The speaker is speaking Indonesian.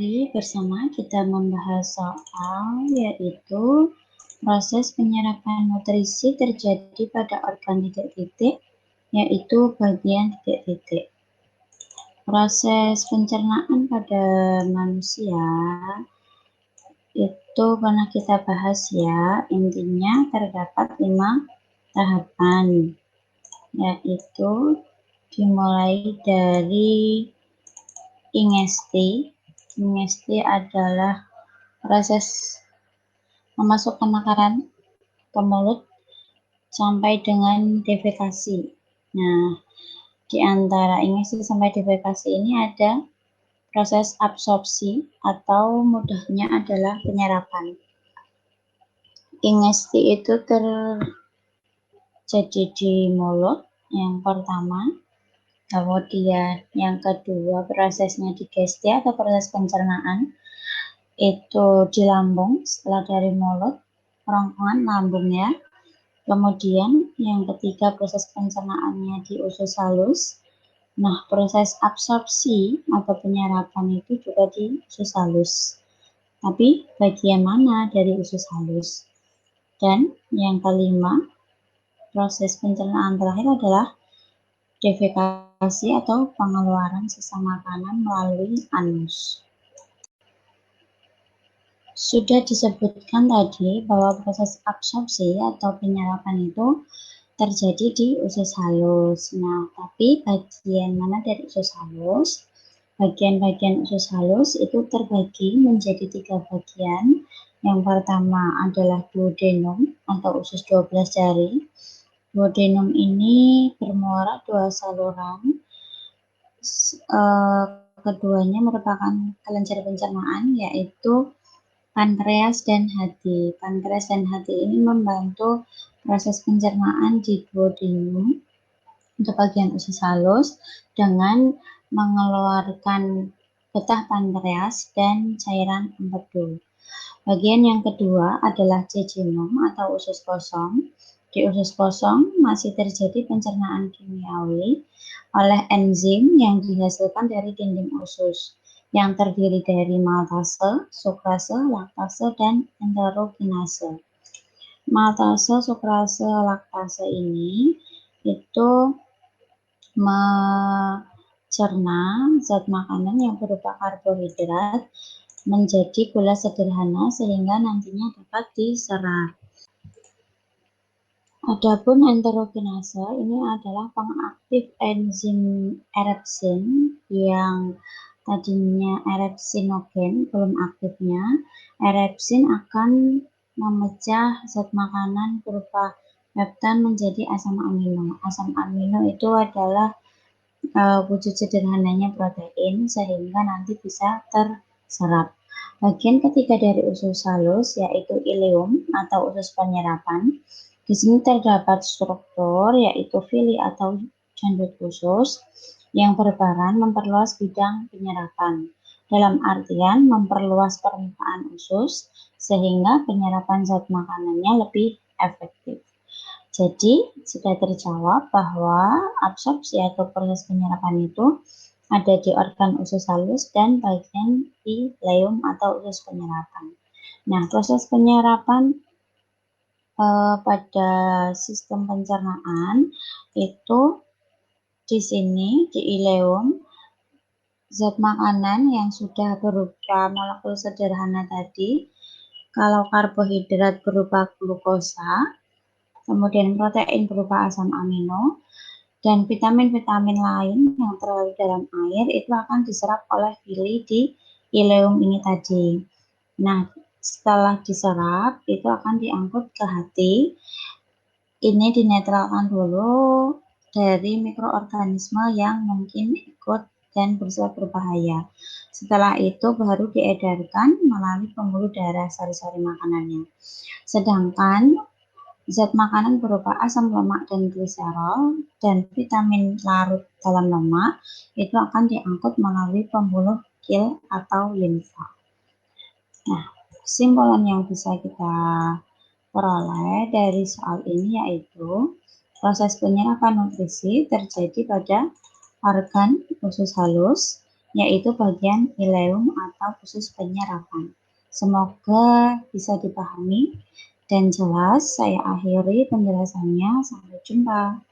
Mari bersama kita membahas soal yaitu proses penyerapan nutrisi terjadi pada organ titik-titik, yaitu bagian titik-titik. Proses pencernaan pada manusia itu pernah kita bahas ya, intinya terdapat 5 tahapan, yaitu dimulai dari ingesti. Ingesti adalah proses memasukkan makanan ke mulut sampai dengan defekasi. Nah, di antara ingesti sampai defekasi ini ada proses absorpsi atau mudahnya adalah penyerapan. Ingesti itu terjadi di mulut yang pertama, kemudian yang kedua prosesnya digesti atau proses pencernaan itu di lambung, setelah dari mulut, kerongkongan lambung ya. Kemudian yang ketiga proses pencernaannya di usus halus. Nah, proses absorpsi atau penyerapan itu juga di usus halus. Tapi bagian mana dari usus halus? Dan yang kelima, proses pencernaan terakhir adalah defekasi atau pengeluaran sisa makanan melalui anus. Sudah disebutkan tadi bahwa proses absorpsi atau penyerapan itu terjadi di usus halus. Nah, tapi bagian mana dari usus halus? Bagian-bagian usus halus itu terbagi menjadi 3 bagian. Yang pertama adalah duodenum atau usus 12 jari. Duodenum ini bermuara 2 saluran. Keduanya merupakan kelenjar pencernaan, yaitu pankreas dan hati. Pankreas dan hati ini membantu proses pencernaan di duodenum untuk bagian usus halus dengan mengeluarkan getah pankreas dan cairan empedu. Bagian yang kedua adalah jejunum atau usus kosong. Di usus kosong masih terjadi pencernaan kimiawi oleh enzim yang dihasilkan dari dinding usus, yang terdiri dari maltase, sukrase, laktase, dan enterogenase. Maltase, sukrase, laktase ini itu mencerna zat makanan yang berupa karbohidrat menjadi gula sederhana sehingga nantinya dapat diserap. Adapun enterogenase ini adalah pengaktif enzim erepsin yang tadinya erepsinogen, belum aktifnya. Erepsin akan memecah zat makanan berupa peptan menjadi asam amino. Asam amino itu adalah wujud sederhananya protein sehingga nanti bisa terserap. Bagian ketiga dari usus halus yaitu ileum atau usus penyerapan. Di sini terdapat struktur yaitu villi atau jandut usus yang berperan memperluas bidang penyerapan. Dalam artian memperluas permukaan usus sehingga penyerapan zat makanannya lebih efektif. Jadi sudah terjawab bahwa absorpsi atau proses penyerapan itu ada di organ usus halus dan bagian ileum atau usus penyerapan. Nah, proses penyerapan pada sistem pencernaan itu di sini di ileum, zat makanan yang sudah berupa molekul sederhana tadi, kalau karbohidrat berupa glukosa, kemudian protein berupa asam amino, dan vitamin-vitamin lain yang terlarut dalam air itu akan diserap oleh villi di ileum ini tadi. Nah, setelah diserap itu akan diangkut ke hati. Ini dinetralkan dulu dari mikroorganisme yang mungkin ikut dan bersifat berbahaya. Setelah itu baru diedarkan melalui pembuluh darah sari-sari makanannya. Sedangkan zat makanan berupa asam lemak dan gliserol dan vitamin larut dalam lemak itu akan diangkut melalui pembuluh kil atau limfa. Nah, kesimpulan yang bisa kita peroleh dari soal ini yaitu proses penyerapan nutrisi terjadi pada organ usus halus yaitu bagian ileum atau usus penyerapan. Semoga bisa dipahami dan jelas. Saya akhiri penjelasannya. Sampai jumpa.